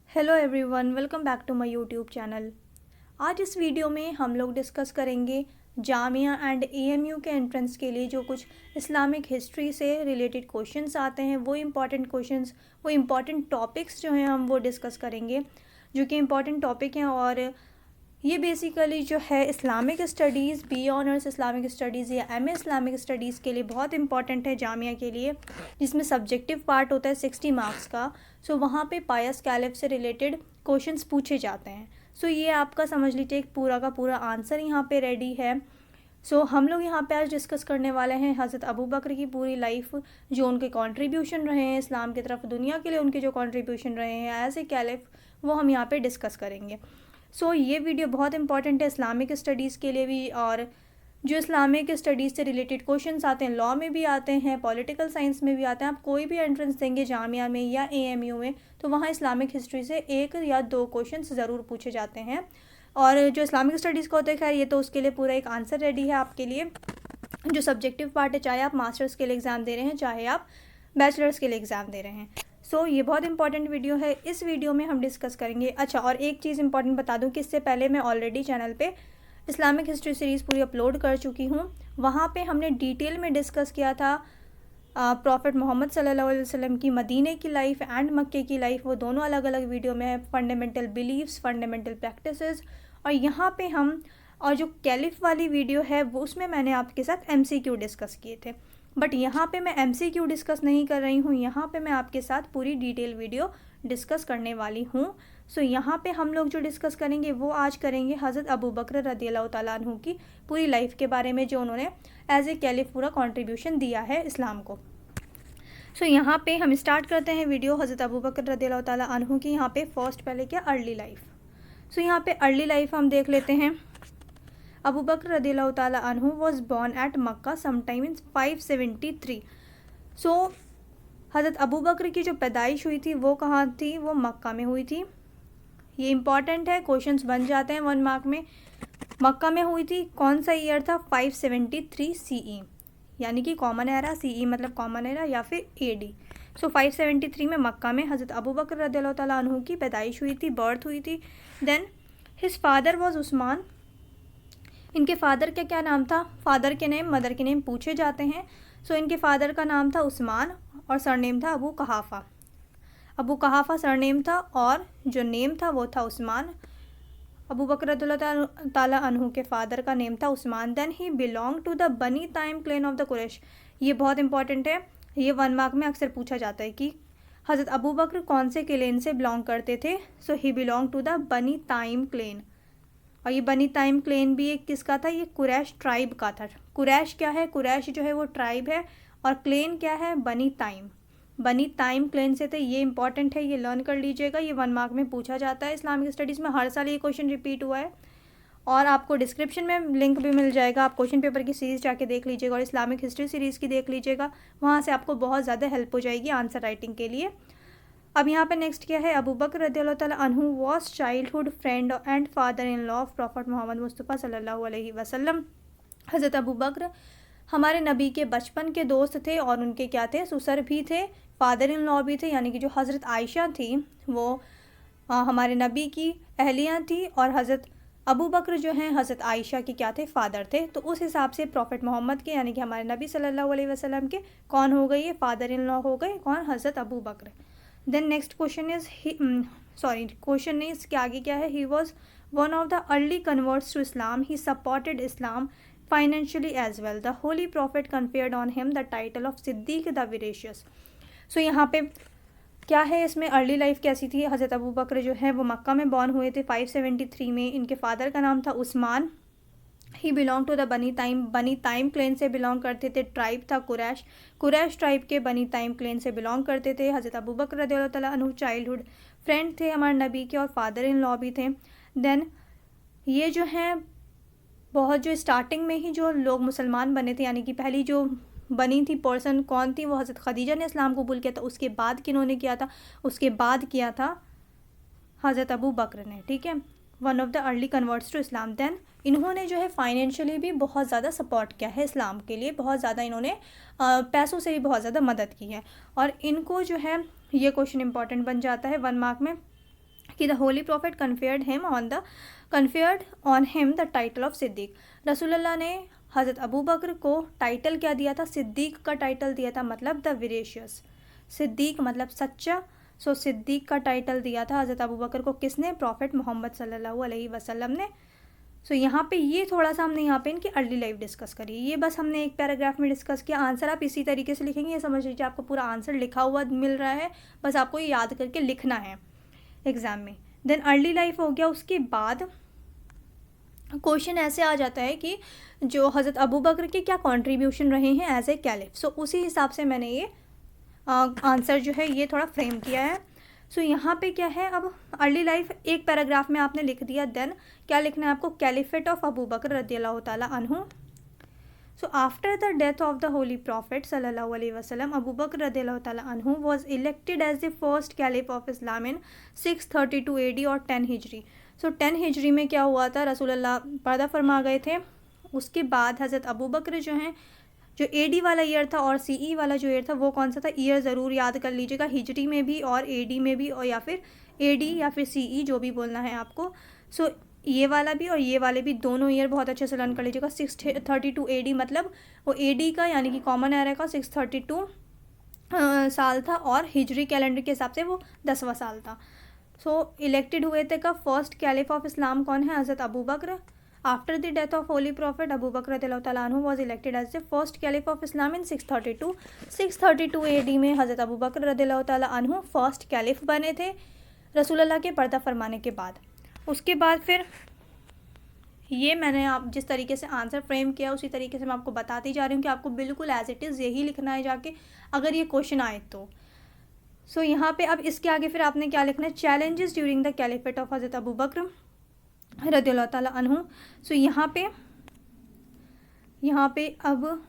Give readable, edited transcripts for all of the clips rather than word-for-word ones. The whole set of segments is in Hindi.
Hello everyone, welcome back to my YouTube channel. आज इस वीडियो में हम लोग डिस्कस करेंगे जामिया एंड एएमयू के एंट्रेंस के लिए जो कुछ इस्लामिक हिस्ट्री से रिलेटेड क्वेश्चंस आते हैं, वो इम्पॉर्टेंट क्वेश्चंस, वो इम्पॉर्टेंट टॉपिक्स जो हैं हम वो डिस्कस करेंगे, जो कि इम्पॉर्टेंट टॉपिक हैं। और ये बेसिकली जो है Islamic studies, B honours Islamic studies या एमए इस्लामिक स्टडीज़ के लिए बहुत इंपॉर्टेंट है जामिया के लिए, जिसमें सब्जेक्टिव पार्ट होता है 60 मार्क्स का। सो वहाँ पे पायस कैलिफ से रिलेटेड क्वेश्चंस पूछे जाते हैं। सो ये आपका समझ लीजिए एक पूरा का पूरा आंसर यहाँ पे रेडी है। सो हम लोग यहाँ पे आज डिस्कस करने वाले हैं हज़रत अबू बकर की पूरी लाइफ, जो उनके कंट्रीब्यूशन रहे हैं इस्लाम की तरफ, दुनिया के लिए उनके जो कंट्रीब्यूशन रहे हैं एज ए कैलिफ, वो हम यहाँ पे डिस्कस करेंगे। सो ये वीडियो बहुत इंपॉर्टेंट है इस्लामिक स्टडीज़ के लिए भी, और जो इस्लामिक स्टडीज़ से रिलेटेड क्वेश्चंस आते हैं, लॉ में भी आते हैं, पॉलिटिकल साइंस में भी आते हैं। आप कोई भी एंट्रेंस देंगे जामिया में या एएमयू में, तो वहाँ इस्लामिक हिस्ट्री से एक या दो क्वेश्चंस ज़रूर पूछे जाते हैं। और जो इस्लामिक स्टडीज़ का होता है, खैर ये तो उसके लिए पूरा एक आंसर रेडी है आपके लिए। जो सब्जेक्टिव पार्ट है, चाहे आप मास्टर्स के लिए एग्ज़ाम दे रहे हैं, चाहे आप बैचलर्स के लिए एग्ज़ाम दे रहे हैं। सो ये बहुत इंपॉर्टेंट वीडियो है। इस वीडियो में हम डिस्कस करेंगे। अच्छा, और एक चीज़ इंपॉर्टेंट बता दूं कि इससे पहले मैं ऑलरेडी चैनल पे इस्लामिक हिस्ट्री सीरीज़ पूरी अपलोड कर चुकी हूँ। वहाँ पे हमने डिटेल में डिस्कस किया था प्रॉफिट मोहम्मद सल्लल्लाहु अलैहि वसल्लम की मदीने की लाइफ एंड मक्के की लाइफ। वो दोनों अलग अलग वीडियो में है। फंडामेंटल बिलीव्स, फंडामेंटल प्रैक्टिसेस, और यहाँ पे हम, और जो कैलिफ वाली वीडियो है वो उसमें मैंने आपके साथ MCQ डिस्कस किए थे। बट यहाँ पे मैं MCQ डिस्कस नहीं कर रही हूँ, यहाँ पे मैं आपके साथ पूरी डिटेल वीडियो डिस्कस करने वाली हूँ। सो यहाँ पे हम लोग जो डिस्कस करेंगे वो आज करेंगे हज़रत अबू बकर रज़ियल्लाहु ताला अन्हु की पूरी लाइफ के बारे में, जो उन्होंने एज ए कैलिफ पूरा कंट्रीब्यूशन दिया है इस्लाम को। सो यहाँ पे हम स्टार्ट करते हैं वीडियो हज़रत अबू बकर रज़ियल्लाहु ताला अन्हु की। यहाँ पे फर्स्ट पहले क्या, अर्ली लाइफ। सो यहाँ पे अर्ली लाइफ हम देख लेते हैं। अबू बकर रज़ियल्लाहु ताला अन्हु was born at Mecca sometime इन 573। सो हज़रत अबू बकर की जो पैदाइश हुई थी वो कहाँ थी, वो मक्का में हुई थी। ये इंपॉर्टेंट है, क्वेश्चंस बन जाते हैं 1 मार्क में। मक्का में हुई थी, कौन सा ईयर था, 573 CE, यानी कि कॉमन एरा। CE मतलब कॉमन एरा या फिर AD। सो 573 में मक्का में हज़रत अबू बकर रज़ियल्लाहु ताला अन्हु की पैदाइश हुई थी, बर्थ हुई थी। Then his father was Usman. इनके फादर का क्या नाम था, फादर के नेम, मदर के नेम पूछे जाते हैं। सो इनके फादर का नाम था उस्मान और सरनेम था अबू कहाफ़ा। अबू कहाफ़ा सरनेम था और जो नेम था वो था उस्मान। अबू बकर रज़ियल्लाहु ताला अन्हु के फादर का नेम था Usman. Then he belong to the Bani Taim clan of the Quraish. ये बहुत इंपॉर्टेंट है, ये 1 मार्क में अक्सर पूछा जाता है कि हज़रत अबू बकर कौन से क्लेन से बिलोंग करते थे। सो ही belong to the Bani time Klein. और ये बनी ताइम क्लेन भी एक किसका था, ये कुरैश ट्राइब का था। कुरैश क्या है, कुरैश जो है वो ट्राइब है, और क्लेन क्या है, बनी ताइम। बनी ताइम क्लेन से थे। ये इंपॉर्टेंट है, ये लर्न कर लीजिएगा, ये 1 मार्क में पूछा जाता है इस्लामिक स्टडीज़ में। हर साल ये क्वेश्चन रिपीट हुआ है, और आपको डिस्क्रिप्शन में लिंक भी मिल जाएगा। आप क्वेश्चन पेपर की सीरीज़ जाके देख लीजिएगा और इस्लामिक हिस्ट्री सीरीज़ की देख लीजिएगा, वहाँ से आपको बहुत ज़्यादा हेल्प हो जाएगी आंसर राइटिंग के लिए। अब यहाँ पे नेक्स्ट क्या है, अबू बकर रज़ियल्लाहु ताला अन्हु was childhood friend and father in law of prophet Muhammad Mustafa सल्लल्लाहु अलैहि वसल्लम। हज़रत अबू बकर हमारे नबी के बचपन के दोस्त थे, और उनके क्या थे, ससुर भी थे, फादर इन लॉ भी थे, यानी कि जो हज़रत आयशा थी वो हमारे नबी की अहलियाँ थी, और हज़रत अबू बकर जो हैं हज़रत आयशा के क्या थे, फादर थे। तो उस हिसाब से प्रॉफिट मोहम्मद के, यानी कि हमारे नबी सल्लल्लाहु अलैहि वसल्लम के कौन हो गए, ये फादर इन लॉ हो गए, कौन, हज़रत Abu Bakr. Then next question is, question नहीं, इसके आगे क्या है, he was one of the early converts to Islam. He supported Islam financially as well. The holy prophet conferred on him the title of Siddiq the virtuous. So यहाँ पे क्या है, इसमें अर्ली लाइफ कैसी थी। हज़रत अबू बकर जो है वो मक्का में बॉर्न हुए थे 573 में। इनके फादर का नाम था उस्मान। ही belong to the Bani time Klein से बिलोंग करते थे। ट्राइब था कुरैश, कुरैश ट्राइब के बनी ताइम क्लेन से बिलोंग करते थे। हज़रत अबू बकर रज़ियल्लाहु ताला अन्हु चाइल्डहुड फ्रेंड थे हमारे नबी के, और फादर इन लॉ भी थे। देन ये जो हैं बहुत, जो स्टार्टिंग में ही जो लोग मुसलमान बने थे, यानी कि पहली जो बनी थी पर्सन कौन थी, वो हज़रत खदीजा ने इस्लाम कबूल किया था। उसके बाद किन्होंने किया था, उसके बाद किया था हज़रत अबू बकर ने, ठीक है, one of the early converts to Islam. Then इन्होंने जो है फाइनेंशियली भी बहुत ज़्यादा सपोर्ट किया है इस्लाम के लिए, बहुत ज़्यादा इन्होंने पैसों से भी बहुत ज़्यादा मदद की है। और इनको जो है ये क्वेश्चन इंपॉर्टेंट बन जाता है 1 मार्क में, कि the holy prophet conferred on him the title of Siddiq. रसूलुल्लाह ने हज़रत अबू बकर को टाइटल क्या दिया था? सिद्दीक का टाइटल दिया था, मतलब द विरेशियस। सिद्दीक मतलब सच्चा। सो सिद्दीक का टाइटल दिया था हज़रत अबू बकर को किसने? प्रॉफिट मोहम्मद सल्लल्लाहु अलैहि वसल्लम ने। सो यहाँ पे ये थोड़ा सा हमने यहाँ पे इनकी अर्ली लाइफ डिस्कस करी। ये बस हमने एक पैराग्राफ में डिस्कस किया। आंसर आप इसी तरीके से लिखेंगे, ये समझ लीजिए आपको पूरा आंसर लिखा हुआ मिल रहा है, बस आपको ये याद करके लिखना है एग्ज़ाम में। देन अर्ली लाइफ हो गया। उसके बाद क्वेश्चन ऐसे आ जाता है कि जो हज़रत अबू बकर के क्या कंट्रीब्यूशन रहे हैं एज ए कैलिफ। सो उसी हिसाब से मैंने ये आंसर जो है ये थोड़ा फ्रेम किया है। सो यहाँ पे क्या है, अब अर्ली लाइफ एक पैराग्राफ में आपने लिख दिया। देन क्या लिखना है आपको? कैलिफेट ऑफ अबू बकर रदियल्लाहु ताला अन्हु। So after the death of the holy prophet सल्लल्लाहु अलैहि वसल्लम, अबू बकर रदियल्लाहु ताला अन्हु was elected as the first caliph of Islam in 632 AD और 10 हिजरी। सो 10 हिजरी में क्या हुआ था? रसूलुल्लाह पर्दा फरमा गए थे। उसके बाद हज़रत अबू बकर जो हैं, जो AD वाला ईयर था और CE वाला जो ईयर था वो कौन सा था? ईयर ज़रूर याद कर लीजिएगा, हिजरी में भी और AD में भी, और या फिर AD या फिर CE जो भी बोलना है आपको। सो ये वाला भी और ये वाले भी दोनों ईयर बहुत अच्छे से लर्न कर लीजिएगा। 632 AD मतलब वो AD का यानी कि कॉमन एरा का 632 साल था और हिजरी कैलेंडर के हिसाब से वो 10वां साल था। सो इलेक्टेड हुए थे का फर्स्ट कैलिफ ऑफ इस्लाम कौन है? हज़रत Abu Bakr. After the death of holy prophet Abu Bakr रदियल्लाहु ताला अन्हु was elected as the first caliph of Islam in 632 AD में हज़रत अबू बकर रदियल्लाहु ताला अन्हु फर्स्ट कैलिफ बने थे रसूलुल्लाह के पर्दा फरमाने के बाद। उसके बाद फिर ये मैंने आप जिस तरीके से आंसर फ्रेम किया उसी तरीके से मैं आपको बताती जा रही हूँ कि आपको बिल्कुल एज इट इज़ यही लिखना है जाके, अगर ये क्वेश्चन आए तो। सो यहाँ पे अब इसके आगे फिर आपने क्या लिखना है? Challenges during the caliphate of हज़रत अबू बकर रदियल्लाहु ताला अन्हु। सो यहाँ पे अब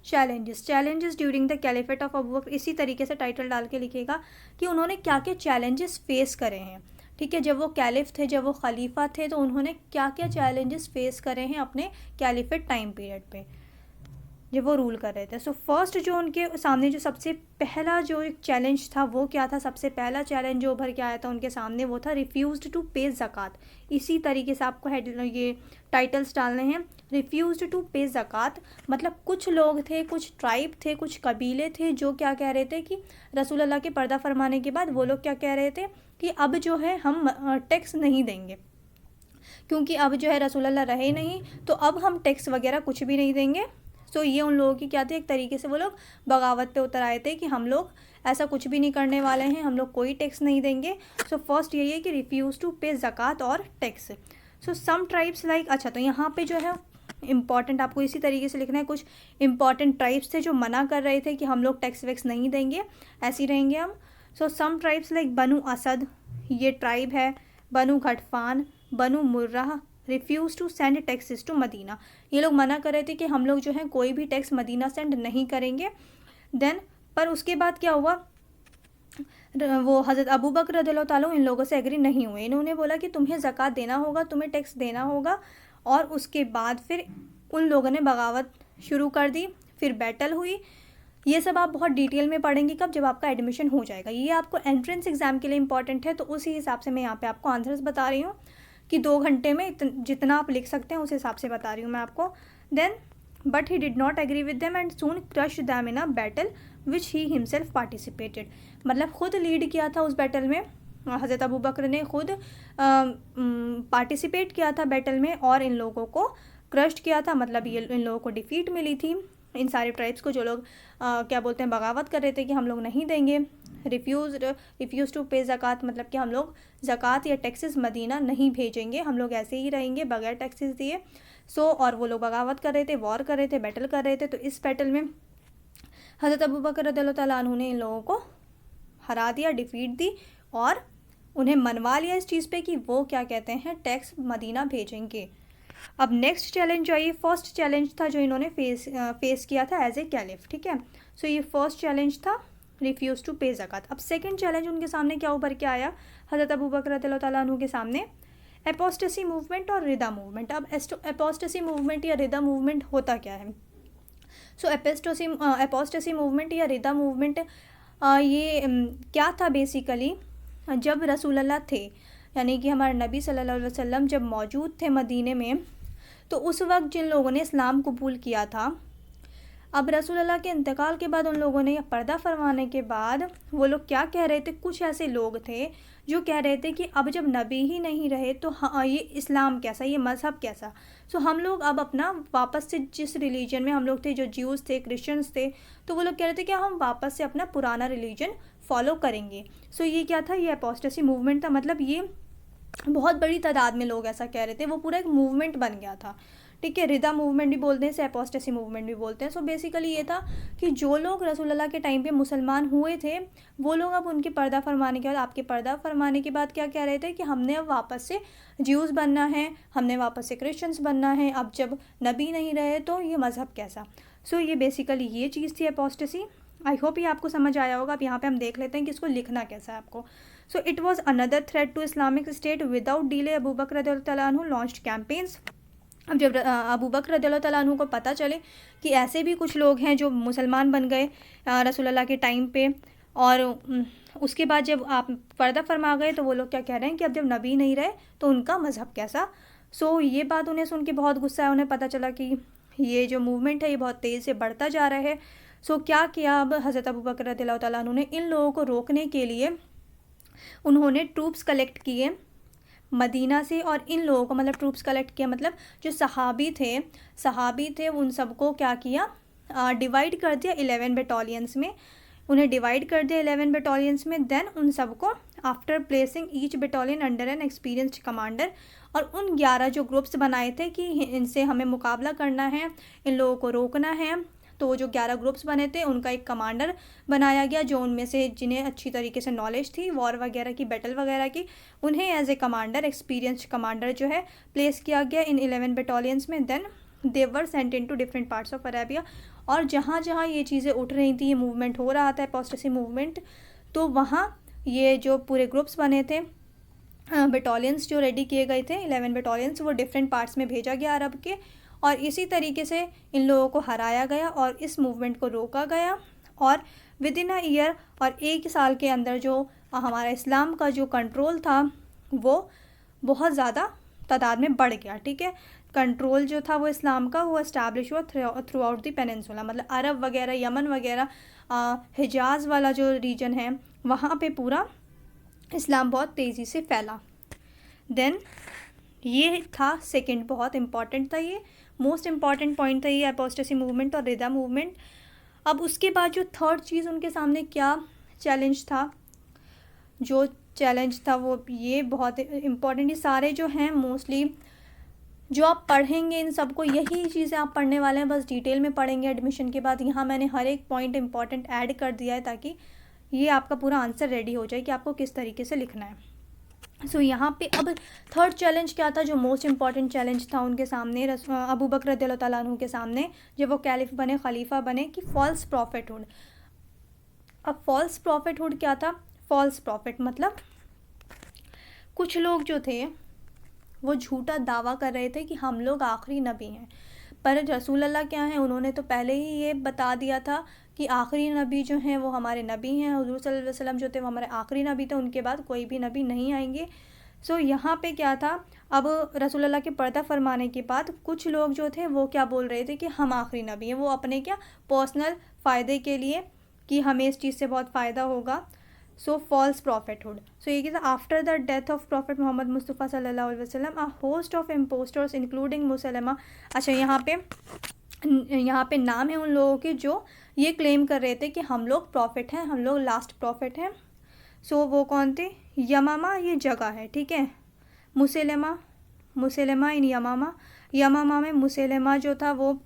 challenges during the caliphate of Abu Bakr, इसी तरीके से टाइटल डाल के लिखिएगा कि उन्होंने क्या क्या चैलेंजेस फेस करे हैं। ठीक है, जब वो कैलिफ थे, जब वो खलीफा थे, तो उन्होंने क्या क्या चैलेंजेस फेस करे हैं अपने कैलिफेट टाइम पीरियड पे जब वो रूल कर रहे थे। सो फर्स्ट जो उनके सामने जो सबसे पहला जो एक चैलेंज था वो क्या था? सबसे पहला चैलेंज जो उभर के आया था उनके सामने वो था रिफ्यूज़्ड टू पे ज़कात। इसी तरीके से आपको ये टाइटल्स डालने हैं। रिफ्यूज़्ड टू पे ज़कात मतलब कुछ लोग थे, कुछ ट्राइब थे, कुछ कबीले थे जो क्या कह रहे थे कि रसूलुल्लाह के पर्दा फरमाने के बाद वो लोग क्या कह रहे थे कि अब जो है हम टैक्स नहीं देंगे, क्योंकि अब जो है रसूलुल्लाह रहे नहीं, तो अब हम टैक्स वगैरह कुछ भी नहीं देंगे। सो ये उन लोगों की क्या थी? एक तरीके से वो लोग बगावत पे उतर आए थे कि हम लोग ऐसा कुछ भी नहीं करने वाले हैं, हम लोग कोई टैक्स नहीं देंगे। सो फर्स्ट यही है कि रिफ्यूज़ टू पे ज़कात और टैक्स। सो सम ट्राइब्स लाइक, अच्छा तो यहाँ पे जो है इम्पॉर्टेंट आपको इसी तरीके से लिखना है, कुछ इंपॉर्टेंट ट्राइब्स थे जो मना कर रहे थे कि हम लोग टैक्स वैक्स नहीं देंगे, ऐसे ही रहेंगे हम। So some tribes like Banu Asad, ये ट्राइब है, Banu Ghatfan, Banu Murra refuse to send taxes to Medina. ये लोग मना कर रहे थे कि हम लोग जो है कोई भी टैक्स मदीना सेंड नहीं करेंगे। देन पर उसके बाद क्या हुआ? वो हज़रत अबू बकर रदियल्लाहु ताला इन लोगों से एग्री नहीं हुए। इन्होंने बोला कि तुम्हें ज़कात देना होगा, तुम्हें टैक्स देना होगा। और उसके बाद फिर उन लोगों ने बगावत शुरू कर दी, फिर बैटल हुई। ये सब आप बहुत डिटेल में पढ़ेंगे कब? जब आपका एडमिशन हो जाएगा। ये आपको एंट्रेंस एग्ज़ाम के लिए इंपॉर्टेंट है, तो उसी हिसाब से मैं यहाँ पे आपको आंसर्स बता रही हूँ कि 2 घंटे में जितना आप लिख सकते हैं उस हिसाब से बता रही हूँ मैं आपको। Then but he did not agree with them and soon crush them in a battle which he himself participated. मतलब खुद लीड किया था उस बैटल में, हज़रत अबू बकर ने खुद पार्टिसिपेट किया था बैटल में और इन लोगों को क्रश्ड किया था। मतलब ये इन लोगों को डिफ़ीट मिली थी, इन सारे ट्राइब्स को जो लोग क्या बोलते हैं बगावत कर रहे थे कि हम लोग नहीं देंगे। रिफ्यूज़ टू पे ज़कात मतलब कि हम लोग ज़कात या टैक्सेस मदीना नहीं भेजेंगे, हम लोग ऐसे ही रहेंगे बगैर टैक्सेस दिए। और वो लोग बगावत कर रहे थे, वॉर कर रहे थे, बैटल कर रहे थे। तो इस बैटल में हज़रत अबू बकर रज़ियल्लाहु ताला अन्हु ने इन लोगों को हरा दिया, डिफीट दी और उन्हें मनवा लिया इस चीज़ पे कि वो क्या कहते हैं टैक्स मदीना भेजेंगे। अब नेक्स्ट चैलेंज आइए, फर्स्ट चैलेंज था जो इन्होंने फेस किया था एज ए कैलिफ। ठीक है, सो ये फर्स्ट चैलेंज था रिफ्यूज़ टू पे ज़कात। अब सेकंड चैलेंज उनके सामने क्या उभर के आया हज़रत अबू बकर रज़ियल्लाहु ताला अन्हु के सामने? एपोस्टेसी मूवमेंट और रिदा मूवमेंट। अब एपोस्टेसी मूवमेंट या रिदा मूवमेंट होता क्या है? सो एपोस्टेसी मूवमेंट या रिदा मूवमेंट ये क्या था बेसिकली? जब रसूलुल्लाह थे, यानी कि हमारे नबी सल्लल्लाहु अलैहि वसल्लम जब मौजूद थे मदीने में, तो उस वक्त जिन लोगों ने इस्लाम कबूल किया था, अब रसूलुल्लाह के इंतकाल के बाद उन लोगों ने पर्दा फरमाने के बाद वो लोग क्या कह रहे थे, कुछ ऐसे लोग थे जो कह रहे थे कि अब जब नबी ही नहीं रहे तो हाँ, ये इस्लाम कैसा, ये मज़हब कैसा। सो हम लोग अब अपना वापस से जिस रिलीजन में हम लोग थे, जो ज्यूज़ थे, क्रिश्चियंस थे, तो वो लोग कह रहे थे कि हम वापस से अपना पुराना रिलीजन फॉलो करेंगे। सो ये क्या था, ये अपोस्टेसी मूवमेंट था। मतलब ये बहुत बड़ी तादाद में लोग ऐसा कह रहे थे, वो पूरा एक मूवमेंट बन गया था। ठीक है, रिदा मूवमेंट भी बोलते हैं, इसे अपोस्टेसी मूवमेंट भी बोलते हैं। सो बेसिकली ये था कि जो लोग रसूलुल्लाह के टाइम पे मुसलमान हुए थे, वो लोग अब उनके पर्दा फरमाने के बाद, आपके पर्दा फरमाने के बाद क्या कह रहे थे कि हमने अब वापस से ज्यूज़ बनना है, हमने वापस से क्रिश्चियंस बनना है, अब जब नबी नहीं रहे तो ये मज़हब कैसा। सो ये बेसिकली ये चीज़ थी अपोस्टेसी। आई होप ये आपको समझ आया होगा। अब यहाँ पे हम देख लेते हैं कि इसको लिखना कैसा है आपको। So it was another threat to Islamic state without delay Abu Bakr रज़ियल्लाहु तआला अन्हु लॉन्च्ड कैंपेन्स। अब जब अबू बकर रज़ियल्लाहु तआला अन्हु को पता चले कि ऐसे भी कुछ लोग हैं जो मुसलमान बन गए रसूलुल्लाह के टाइम पे, और उसके बाद जब आप पर्दा फरमा गए, तो वो लोग क्या कह रहे हैं कि अब जब नबी नहीं रहे तो उनका मज़हब कैसा। सो ये बात उन्हें सुन के बहुत गुस्सा है। उन्हें पता चला कि ये जो मूवमेंट है ये बहुत तेज़ से बढ़ता जा रहा है। सो क्या किया अब हज़रत अबू बकर रज़ियल्लाहु तआला अन्हु ने, इन लोगों को रोकने के लिए उन्होंने ट्रूप्स कलेक्ट किए मदीना से, और इन लोगों को, मतलब ट्रूप्स कलेक्ट किया मतलब जो सहाबी थे उन सबको क्या किया, डिवाइड कर दिया 11 बटालियंस में। उन्हें डिवाइड कर दिया 11 बटालियंस में। देन उन सबको after placing each battalion under N experienced commander, और उन 11 जो ग्रुप्स बनाए थे कि इनसे हमें मुकाबला करना है, इन लोगों को रोकना है, तो जो 11 ग्रुप्स बने थे उनका एक कमांडर बनाया गया, जो उनमें से जिन्हें अच्छी तरीके से नॉलेज थी वॉर वगैरह की, बैटल वगैरह की, उन्हें as a commander, experienced commander जो है प्लेस किया गया इन 11 बटालियंस में। Then they were sent into different parts of Arabia. और जहाँ जहाँ ये चीज़ें उठ रही थी, ये मूवमेंट हो रहा था अपोस्टेसी मूवमेंट, तो वहाँ ये जो पूरे ग्रुप्स बने थे, बटालियंस जो रेडी किए गए थे 11 बटालियंस, वो डिफरेंट पार्ट्स में भेजा गया अरब के, और इसी तरीके से इन लोगों को हराया गया और इस मूवमेंट को रोका गया। और विद इन अ ईयर, और एक साल के अंदर जो हमारा इस्लाम का जो कंट्रोल था वो बहुत ज़्यादा तादाद में बढ़ गया। ठीक है, कंट्रोल जो था वो इस्लाम का, वो इस्टेब्लिश हुआ थ्रू आउट द पेनिनसुला, मतलब अरब वगैरह, यमन वगैरह, हिजाज़ वाला जो रीजन है वहाँ पे पूरा इस्लाम बहुत तेज़ी से फैला। देन ये था सेकंड, बहुत इम्पॉर्टेंट था, ये मोस्ट इम्पॉर्टेंट पॉइंट था ये अपोस्टेसी मूवमेंट और रिदा मूवमेंट। अब उसके बाद जो थर्ड चीज़ उनके सामने क्या चैलेंज था, जो चैलेंज था वो ये बहुत इम्पॉर्टेंट, ये सारे जो हैं मोस्टली जो आप पढ़ेंगे इन सबको यही चीज़ें आप पढ़ने वाले हैं, बस डिटेल में पढ़ेंगे एडमिशन के बाद। यहाँ मैंने हर एक पॉइंट इम्पॉर्टेंट ऐड कर दिया है ताकि ये आपका पूरा आंसर रेडी हो जाए कि आपको किस तरीके से लिखना है। सो यहाँ पे अब थर्ड चैलेंज क्या था, जो मोस्ट इम्पॉर्टेंट चैलेंज था उनके सामने, अबू बकर रज़ियल्लाहु तआला अन्हु के सामने, जब वो कैलिफ बने, खलीफा बने, कि फॉल्स प्रॉफिटहुड। अब फॉल्स प्रॉफिटहुड क्या था, फॉल्स प्रॉफिट मतलब कुछ लोग जो थे वो झूठा दावा कर रहे थे कि हम लोग आखिरी नबी हैं, पर रसूलुल्लाह क्या हैं, उन्होंने तो पहले ही ये बता दिया था कि आखिरी नबी जो हैं वो हमारे नबी हैं, हुज़ूर सल्लल्लाहु अलैहि वसल्लम जो थे वो हमारे आखिरी नबी थे, उनके बाद कोई भी नबी नहीं आएंगे। सो यहाँ पे क्या था, अब रसूलुल्लाह के पर्दा फरमाने के बाद कुछ लोग जो थे वो क्या बोल रहे थे कि हम आखिरी नबी हैं, वो अपने क्या पर्सनल फ़ायदे के लिए कि हमें इस चीज़ से बहुत फ़ायदा होगा। सो फॉल्स प्रॉफिटहुड। सो ये क्या, after the death of prophet Muhammad Mustafa सल्लल्लाहु अलैहि वसल्लम a host of impostors including Musaylima. अच्छा, यहाँ पे नाम है उन लोगों के जो ये क्लेम कर रहे थे कि हम लोग प्रॉफिट हैं, हम लोग लास्ट प्रॉफिट हैं। सो वो कौन थे, यमामा ये जगह है, ठीक है, मुसलमा इन यमामा में मुसलमा जो था वो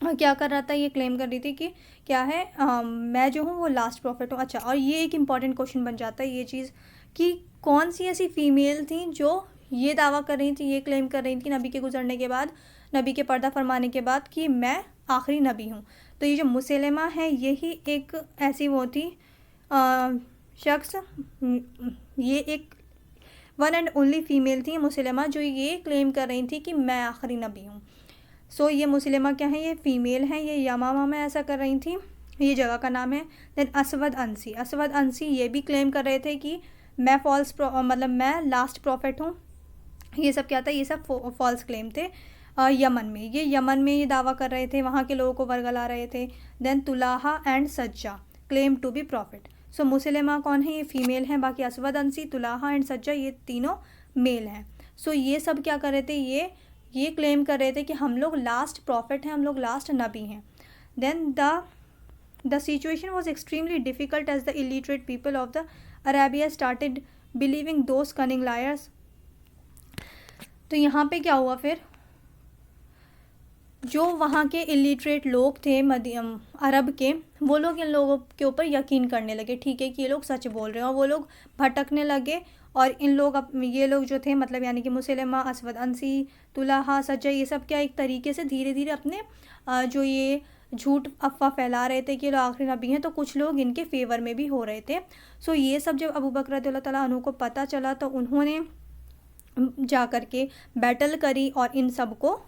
क्या कर रहा था, ये क्लेम कर रही थी कि क्या है, मैं जो हूँ वो लास्ट प्रॉफिट हूँ। अच्छा, और ये एक इम्पॉर्टेंट क्वेश्चन बन जाता है ये चीज़ कि कौन सी ऐसी फ़ीमेल थी जो ये दावा कर रही थी, ये क्लेम कर रही थी नबी के गुजरने के बाद, नबी के पर्दा फरमाने के बाद, कि मैं आखिरी नबी हूँ। तो ये जो मुसलमा है यही एक ऐसी वो थी शख्स, ये एक वन एंड ओनली फ़ीमेल थी मुसलमा जो ये क्लेम कर रही थी कि मैं आखिरी नबी हूँ। सो ये मुसलमा क्या है, ये फ़ीमेल हैं, ये यमामा में ऐसा कर रही थी, ये जगह का नाम है। देन असवद अंसी ये भी क्लेम कर रहे थे कि मैं मतलब मैं लास्ट प्रॉफिट हूँ, ये सब क्या था, ये सब फॉल्स क्लेम थे। यमन में ये दावा कर रहे थे, वहाँ के लोगों को वर्गला रहे थे। देन तुलाहा एंड सज्जा क्लेम टू बी प्रॉफिट। सो मुसलमा कौन है, ये फीमेल हैं, बाकी असवद अंसी, तुलाहा एंड सज्जा ये तीनों मेल हैं। सो ये सब क्या कर रहे थे, ये क्लेम कर रहे थे कि हम लोग लास्ट प्रॉफिट हैं, हम लोग लास्ट नबी हैं। Then the situation was extremely difficult as the illiterate people of the Arabia started believing those cunning liars. तो यहाँ पे क्या हुआ फिर, जो वहाँ के इलिटरेट लोग थे अरब के, वो लोग इन लोगों के ऊपर यकीन करने लगे, ठीक है, कि ये लोग सच बोल रहे हैं, और वो लोग भटकने लगे। और ये लोग जो थे, मतलब यानी कि मुसलमा, असवद अंसी, तुलाहा, सज्जा, ये सब क्या एक तरीके से धीरे धीरे अपने जो ये झूठ अफवाह फैला रहे थे कि ये लोग आखिरी नबी हैं, तो कुछ लोग इनके फेवर में भी हो रहे थे। सो ये सब जब अबू बकर रज़ियल्लाहु तआला अन्हु को पता चला, तो उन्होंने जा कर के बैटल करी और इन सब को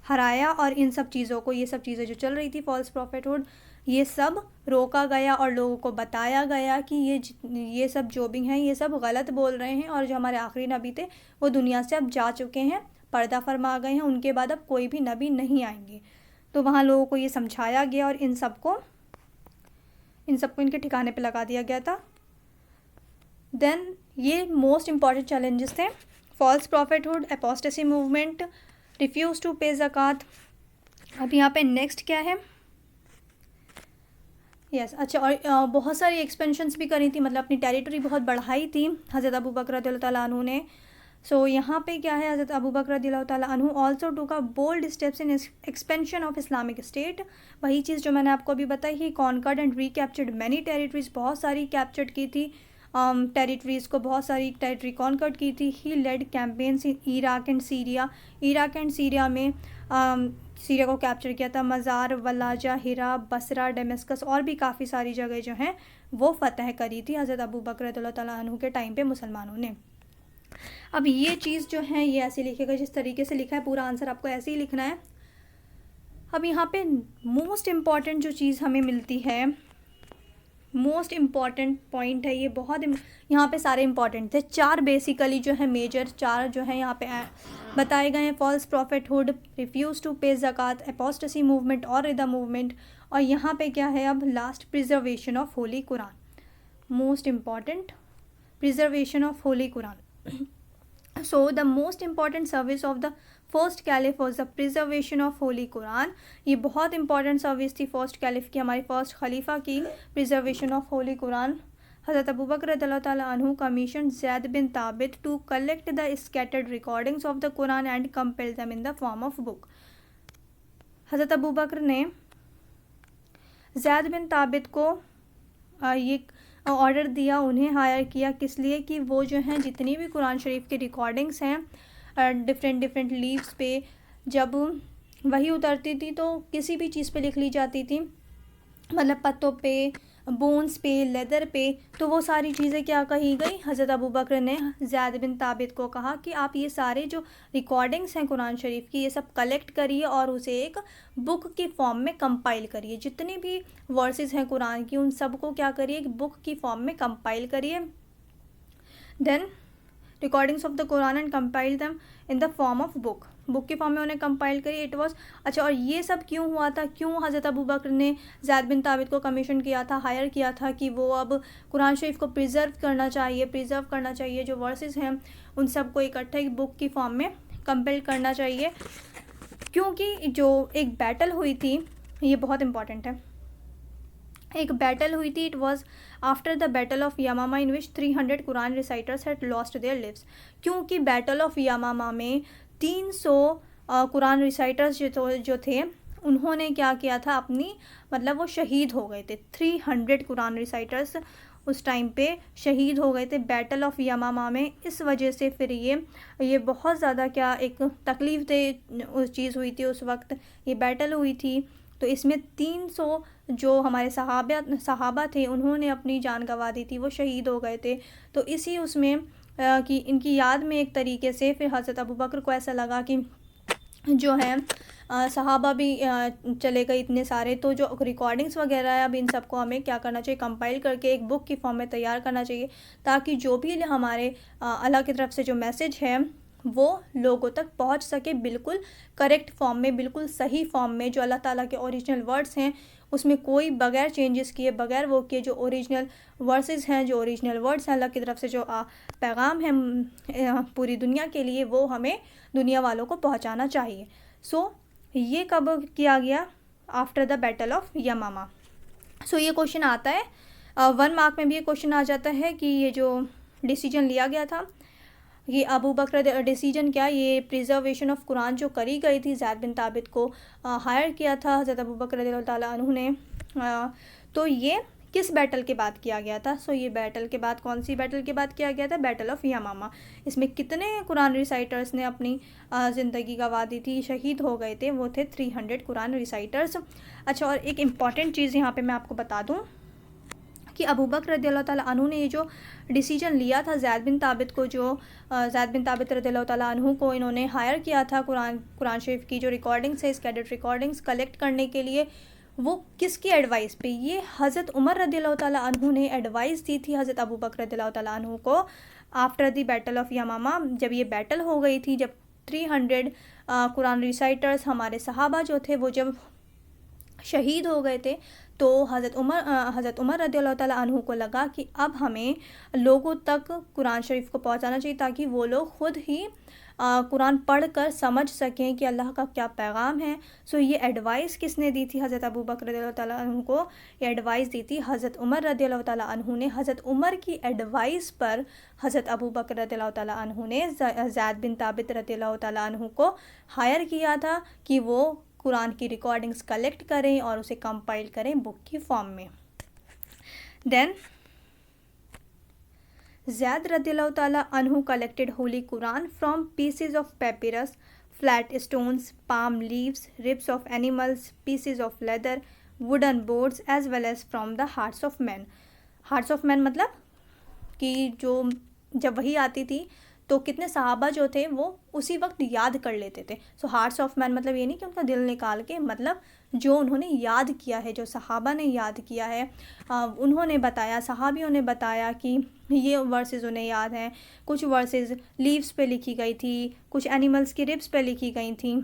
हराया, और इन सब चीज़ों को, ये सब चीज़ें जो चल रही थी फॉल्स प्रॉफिटहुड, ये सब रोका गया और लोगों को बताया गया कि ये सब जो भी हैं ये सब गलत बोल रहे हैं, और जो हमारे आखिरी नबी थे वो दुनिया से अब जा चुके हैं, पर्दा फरमा गए हैं, उनके बाद अब कोई भी नबी नहीं आएंगे। तो वहाँ लोगों को ये समझाया गया और इन सबको इनके ठिकाने पे लगा दिया गया था। देन ये मोस्ट इम्पॉर्टेंट चैलेंजेस थे, false prophethood, apostasy movement, refuse to pay ज़कात। अब यहाँ पे नेक्स्ट क्या है, अच्छा, और बहुत सारी एक्सपेंशंस भी करी थी, मतलब अपनी टेरिटरी बहुत बढ़ाई थी हज़रत अबू बकर रज़ियल्लाहु तआला अन्हु ने। सो यहाँ पे क्या है, हज़रत अबू बकर रज़ियल्लाहु तआला अन्हु also took a bold steps in expansion of Islamic state. वही चीज़ जो मैंने आपको अभी बताई, he conquered and recaptured many territories, बहुत सारी कैप्चर्ड की थी टेरिटरीज़ को, बहुत सारी टेरिटरी कॉन्कर्ड की थी। He led campaigns in Iraq and Syria में सीरिया को कैप्चर किया था, मज़ार, वलाजा, हिरा, बसरा, डेमस्कस और भी काफ़ी सारी जगह जो हैं वो फ़तह करी थी हज़रत अबू बकर रज़ियल्लाहु तआला अन्हु के टाइम पे मुसलमानों ने। अब ये चीज़ जो है ये ऐसे लिखेगा, जिस तरीके से लिखा है पूरा आंसर आपको ऐसे ही लिखना है। अब यहाँ पे मोस्ट इम्पॉर्टेंट जो चीज़ हमें मिलती है, मोस्ट इम्पॉर्टेंट पॉइंट है ये, बहुत यहाँ पे सारे इम्पॉर्टेंट थे, 4 बेसिकली जो है मेजर 4 जो है यहाँ पे बताए गए हैं, false prophethood, refuse to pay ज़कात, एपोस्टेसी मूवमेंट और रिदा मूवमेंट, और यहाँ पे क्या है अब last, preservation of Holi Quran, most important, preservation of Holi Quran. So the most important service of the first caliph was the preservation of Holi Quran. ये बहुत इंपॉर्टेंट सर्विस थी फर्स्ट कैलिफ की, हमारी फर्स्ट खलीफा की, प्रिजर्वेशन ऑफ होली कुरान। हज़रत अबू बकर रज़ियल्लाहु तआला अन्हु commission Zaid bin Thabit to collect the scattered recordings of the Quran and compel them in the form of book. हज़रत अबू बकर ने ज़ैद बिन ताबित को ये ऑर्डर दिया, उन्हें हायर किया, किस लिए कि वो जो हैं जितनी भी कुरान शरीफ की रिकॉर्डिंग्स हैं डिफरेंट लीव्स पे जब वही उतरती थी तो किसी भी चीज़ पे लिख ली जाती थी, मतलब पत्तों पे, बोन्स पे, लेदर पे, तो वो सारी चीज़ें क्या कही गई, हज़रत अबू बकर ने ज़ैद बिन ताबित को कहा कि आप ये सारे जो रिकॉर्डिंग्स हैं कुरान शरीफ की ये सब कलेक्ट करिए और उसे एक बुक की फॉर्म में कंपाइल करिए, जितनी भी वर्सेस हैं कुरान की उन सब को क्या करिए, एक बुक की फॉर्म में कंपाइल करिए। Then recordings of the Quran and compile them in the form of book की फॉर्म में उन्हें कंपाइल करी। इट वाज अच्छा, और ये सब क्यों हुआ था, क्यों हज़रत अबू बकर ने ज़ैद बिन ताबित को कमीशन किया था, हायर किया था कि वो अब कुरान शरीफ को प्रिजर्व करना चाहिए, जो वर्सेस हैं उन सब को इकट्ठा एक बुक की फॉर्म में कंपाइल करना चाहिए, क्योंकि जो एक बैटल हुई थी, ये बहुत इंपॉर्टेंट है, एक बैटल हुई थी, it was after the battle of Yamama in which 300 Quran reciters had lost their lives. क्योंकि बैटल ऑफ यमामा में 300 कुरान रिसाइटर्स जो थे उन्होंने क्या किया था, अपनी मतलब वो शहीद हो गए थे। 300 कुरान रिसाइटर्स उस टाइम पे शहीद हो गए थे बैटल ऑफ यमामा में। इस वजह से फिर ये बहुत ज़्यादा क्या एक तकलीफ़ दे उस चीज़ हुई थी, उस वक्त ये बैटल हुई थी। तो इसमें 300 जो हमारे सहाबा थे उन्होंने अपनी जान गंवा दी थी, वो शहीद हो गए थे। तो इसी उसमें कि इनकी याद में एक तरीके से फिर हज़रत अबू बकर को ऐसा लगा कि जो है सहाबा भी चले गए इतने सारे, तो जो रिकॉर्डिंग्स वगैरह है अब इन सबको हमें क्या करना चाहिए, कंपाइल करके एक बुक की फॉर्म में तैयार करना चाहिए, ताकि जो भी हमारे अल्लाह की तरफ से जो मैसेज है वो लोगों तक पहुंच सके बिल्कुल करेक्ट फॉर्म में, बिल्कुल सही फॉर्म में, जो अल्लाह ताला के ओरिजिनल वर्ड्स हैं उसमें कोई बगैर चेंजेस किए, बगैर वो किए, जो ओरिजिनल वर्सेस हैं, जो ओरिजिनल वर्ड्स हैं अल्लाह की तरफ से, जो पैगाम है पूरी दुनिया के लिए, वो हमें दुनिया वालों को पहुंचाना चाहिए। सो ये कब किया गया, आफ्टर द बैटल ऑफ यमामा। सो ये क्वेश्चन आता है 1 मार्क में भी ये क्वेश्चन आ जाता है कि ये जो डिसीजन लिया गया था, ये अबू बकर डिसीजन क्या, ये प्रिजर्वेशन ऑफ कुरान जो करी गई थी, ज़ैद बिन ताबित को हायर किया था हज़रत अबू बकर रज़ियल्लाहु ताला अन्हु ने, तो ये किस बैटल के बाद किया गया था। सो ये बैटल के बाद, कौन सी बैटल के बाद किया गया था, बैटल ऑफ यमामा। इसमें कितने कुरान रिसाइटर्स ने अपनी ज़िंदगी गंवा दी थी, शहीद हो गए थे, वो थे 300 कुरान रिसाइटर्स। अच्छा, और एक इम्पॉर्टेंट चीज़ यहाँ पे मैं आपको बता दूँ कि अबू बकर रज़ियल्लाहु ताला अन्हु ने ये जो डिसीजन लिया था ज़ैद बिन ताबित को, जो ज़ैद बिन ताबित रज़ियल्लाहु ताला अन्हु को इन्होंने हायर किया था कुरान शरीफ की जो रिकॉर्डिंग्स है, स्कैटर्ड रिकॉर्डिंग्स कलेक्ट करने के लिए, वो किसकी एडवाइस पे, ये हज़रत उमर रज़ियल्लाहु ताला अन्हु ने एडवाइस दी थी हज़रत अबू बकर रज़ियल्लाहु ताला अन्हु को आफ्टर द बैटल ऑफ यमामा। जब ये बैटल हो गई थी, जब 300 कुरान रिसाइटर्स हमारे सहाबा जो थे वो जब शहीद हो गए थे, तो हज़रत उमर रज़ियल्लाहु ताला अन्हु को लगा कि अब हमें लोगों तक कुरान शरीफ को पहुंचाना चाहिए, ताकि वो लोग ख़ुद ही कुरान पढ़कर समझ सकें कि अल्लाह का क्या पैगाम है। सो ये एडवाइस किसने दी थी हज़रत अबू बकर रज़ियल्लाहु ताला अन्हु को, ये एडवाइस दी थी हज़रत उमर रज़ियल्लाहु ताला अन्हु ने। हज़रत उमर की एडवाइस पर हज़रत अबू बकर रज़ियल्लाहु ताला अन्हु ने ज़ैद बिन ताबित रज़ियल्लाहु ताला अन्हु को हायर किया था कि वो कुरान की रिकॉर्डिंग्स कलेक्ट करें और उसे कंपाइल करें बुक की फॉर्म में। देन ज़ैद रज़ियल्लाहु ताला अन्हु collected holy Quran from pieces of papyrus, flat stones, palm leaves, ribs of animals, pieces of leather, wooden boards as well as from the hearts of man. Hearts of man मतलब कि जो जब वही आती थी तो कितने सहाबा जो थे वो उसी वक्त याद कर लेते थे। सो हार्ट्स ऑफ मैन मतलब ये नहीं कि उनका दिल निकाल के, मतलब जो उन्होंने याद किया है, जो सहाबा ने याद किया है, उन्होंने बताया, सहाबियों ने बताया कि ये वर्सेस उन्हें याद हैं। कुछ वर्सेस लीव्स पे लिखी गई थी, कुछ एनिमल्स की रिब्स पे लिखी गई थी,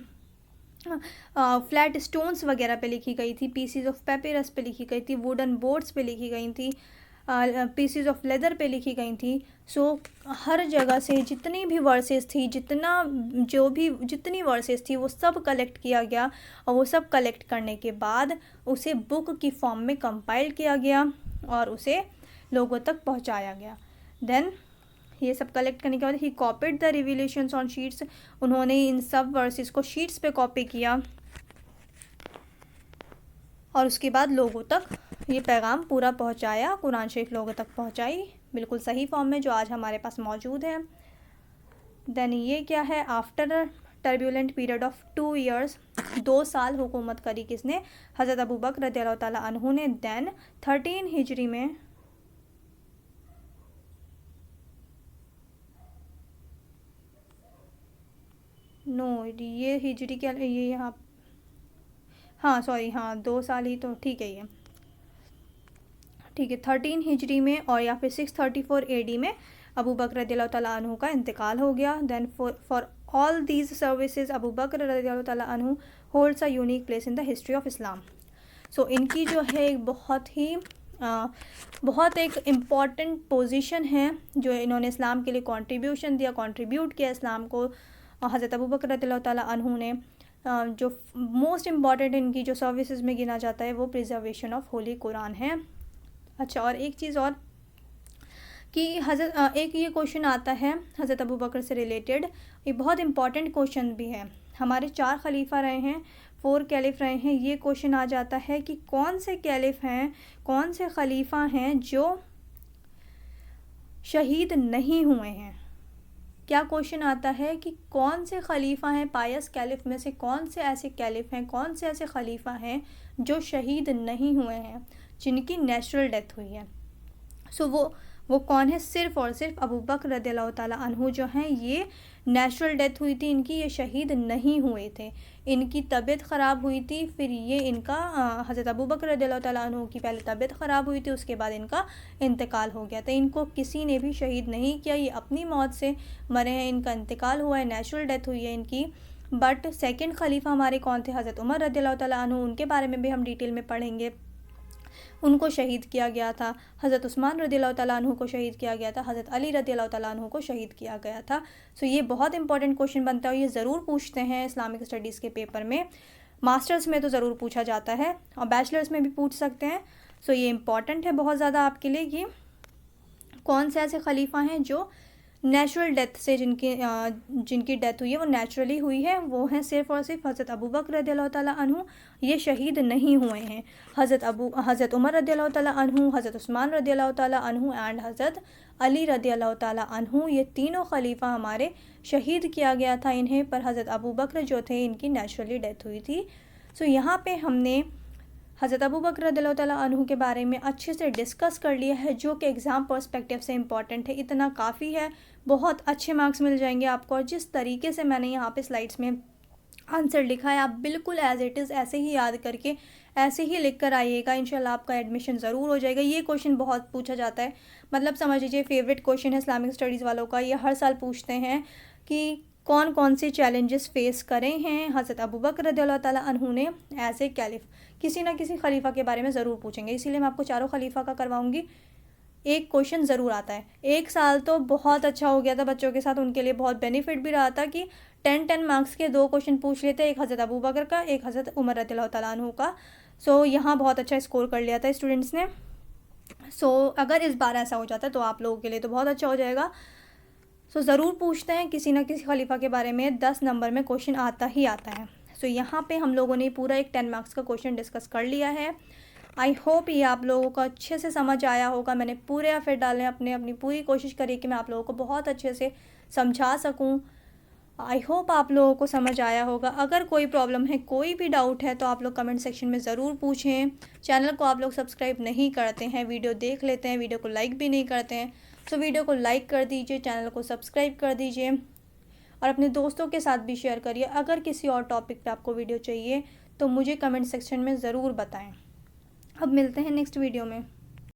फ्लैट स्टोन्स वगैरह पे लिखी गई थी, पीसीज ऑफ पेपिरस पे लिखी गई थी, वुडन बोर्ड्स पे लिखी गई थी, पीसीज ऑफ लेदर पे लिखी गई थी। सो हर जगह से जितनी भी वर्सेस थी, जितनी वर्सेस थी वो सब कलेक्ट किया गया, और वो सब कलेक्ट करने के बाद उसे बुक की फॉर्म में कंपाइल किया गया और उसे लोगों तक पहुंचाया गया। देन ये सब कलेक्ट करने के बाद ही कॉपीड द रिविलेशंस ऑन शीट्स, उन्होंने इन सब वर्सेस को शीट्स पे कॉपी किया और उसके बाद लोगों तक ये पैगाम पूरा पहुंचाया, कुरान शरीफ लोगों तक पहुंचाई बिल्कुल सही फॉर्म में जो आज हमारे पास मौजूद है। देन ये क्या है, after turbulent period of 2 years, 2 साल हुकूमत करी किसने, हज़रत अबू बकर रज़ियल्लाहु ताला अन्हु ने। देन 13 हिजरी में ये हिजरी क्या, ये यहाँ, हाँ सॉरी, हाँ 2 साल ही तो, ठीक है, ये ठीक है, 13 हिजरी में और या फिर 634 AD में अबू बकर रज़ियल्लाहु ताला अन्हु का इंतकाल हो गया। Then for all these services Abu Bakr रज़ियल्लाहु ताला अन्हु holds a unique place in the history of Islam. So इनकी जो है एक बहुत एक इम्पॉर्टेंट पोजीशन है, जो इन्होंने इस्लाम के लिए कंट्रीब्यूट किया इस्लाम को। हज़रत अबू बकर रज़ियल्लाहु ताला अन्हु ने जो मोस्ट इम्पॉर्टेंट इनकी जो सर्विसेज में गिना जाता है वो प्रिजर्वेशन ऑफ होली कुरान है। अच्छा, और एक चीज़ और कि एक ये क्वेश्चन आता है हज़रत अबू बकर से रिलेटेड, ये बहुत इंपॉर्टेंट क्वेश्चन भी है। हमारे 4 खलीफा रहे हैं, 4 कैलिफ रहे हैं। ये क्वेश्चन आ जाता है कि कौन से कैलिफ हैं, कौन से खलीफा हैं जो शहीद नहीं हुए हैं। क्या क्वेश्चन आता है कि कौन से खलीफा हैं, पायस कैलिफ में से कौन से ऐसे कैलिफ हैं, कौन से ऐसे खलीफा हैं जो शहीद नहीं हुए हैं, जिनकी नेचुरल डेथ हुई है। सो वो कौन है? सिर्फ़ और सिर्फ अबू बकर रज़ियल्लाहु ताला अन्हु जो हैं ये नेचुरल डेथ हुई थी इनकी, ये शहीद नहीं हुए थे। इनकी तबीयत ख़राब हुई थी, फिर ये इनका हज़रत अबू बकर रज़ियल्लाहु ताला अन्हु की पहले तबीयत ख़राब हुई थी, उसके बाद इनका इंतकाल हो गया था। इनको किसी ने भी शहीद नहीं किया, ये अपनी मौत से मरे हैं, इनका इंतकाल हुआ है, नेचुरल डेथ हुई है इनकी। बट सेकंड खलीफा हमारे कौन थे? हज़रत उमर रज़ियल्लाहु ताला अन्हु, उनके बारे में भी हम डिटेल में पढ़ेंगे। उनको शहीद किया गया था। हज़रत उस्मान रज़ियल्लाहु ताला अन्हु को शहीद किया गया था। हज़रत अली रज़ियल्लाहु ताला अन्हु को शहीद किया गया था। सो ये बहुत इंपॉर्टेंट क्वेश्चन बनता है, ये ज़रूर पूछते हैं इस्लामिक स्टडीज़ के पेपर में। मास्टर्स में तो ज़रूर पूछा जाता है और बैचलर्स में भी पूछ सकते हैं। सो ये इंपॉर्टेंट है बहुत ज़्यादा आपके लिए कि कौन से ऐसे खलीफा हैं जो नेचुरल डेथ से जिनकी डेथ हुई है वो नेचुरली हुई है, वो हैं सिर्फ़ और सिर्फ हज़रत अबू बकर रज़ियल्लाहु ताला अन्हु, ये शहीद नहीं हुए हैं। हज़रत उमर रज़ियल्लाहु ताला अन्हु, हज़रत उस्मान रज़ियल्लाहु ताला अन्हु एंड हज़रत अली रज़ियल्लाहु ताला अन्हु, ये तीनों खलीफा हमारे शहीद किया गया था इन्हें, पर हज़रत अबू बकर जो थे इनकी नेचुरली डेथ हुई थी। सो यहाँ पे हमने हज़रत अबू बकर रज़ियल्लाहु ताला अन्हु के बारे में अच्छे से डिस्कस कर लिया है, जो कि एग्ज़ाम पर्सपेक्टिव से इम्पॉर्टेंट है। इतना काफ़ी है, बहुत अच्छे मार्क्स मिल जाएंगे आपको। और जिस तरीके से मैंने यहाँ पे स्लाइड्स में आंसर लिखा है, आप बिल्कुल एज़ इट इज़ ऐसे ही याद करके ऐसे ही लिख कर आइएगा, इंशाल्लाह आपका एडमिशन ज़रूर हो जाएगा। ये क्वेश्चन बहुत पूछा जाता है, मतलब समझ लीजिए फेवरेट क्वेश्चन है इस्लामिक स्टडीज़ वालों का। ये हर साल पूछते हैं कि कौन कौन से चैलेंजेस फेस करे हैं हज़रत अबू बकर रज़ियल्लाहु ताला अन्हु ने एज ए कैलिफ। किसी ना किसी खलीफा के बारे में ज़रूर पूछेंगे, इसीलिए मैं आपको चारों खलीफा का करवाऊंगी। एक क्वेश्चन ज़रूर आता है। एक साल तो बहुत अच्छा हो गया था बच्चों के साथ, उनके लिए बहुत बेनिफिट भी रहा था कि 10 मार्क्स के 2 क्वेश्चन पूछ लेते, एक हज़रत अबू बकर का, एक हज़रत उमर रज़ियल्लाहु ताला अन्हु का। सो यहाँ बहुत अच्छा स्कोर कर लिया था स्टूडेंट्स ने। सो अगर इस बार ऐसा हो जाता है तो आप लोगों के लिए तो बहुत अच्छा हो जाएगा। सो ज़रूर पूछते हैं किसी ना किसी खलीफा के बारे में, 10 नंबर में क्वेश्चन आता ही आता है। सो यहाँ पे हम लोगों ने पूरा एक 10 मार्क्स का क्वेश्चन डिस्कस कर लिया है। आई होप ये आप लोगों को अच्छे से समझ आया होगा। मैंने पूरे एफर्ट डाले, अपनी पूरी कोशिश करी कि मैं आप लोगों को बहुत अच्छे से समझा सकूं। आई होप आप लोगों को समझ आया होगा। अगर कोई प्रॉब्लम है, कोई भी डाउट है, तो आप लोग कमेंट सेक्शन में ज़रूर पूछें। चैनल को आप लोग सब्सक्राइब नहीं करते हैं, वीडियो देख लेते हैं, वीडियो को लाइक भी नहीं करते हैं, तो वीडियो को लाइक कर दीजिए, चैनल को सब्सक्राइब कर दीजिए और अपने दोस्तों के साथ भी शेयर करिए। अगर किसी और टॉपिक पे आपको वीडियो चाहिए तो मुझे कमेंट सेक्शन में ज़रूर बताएं। अब मिलते हैं नेक्स्ट वीडियो में।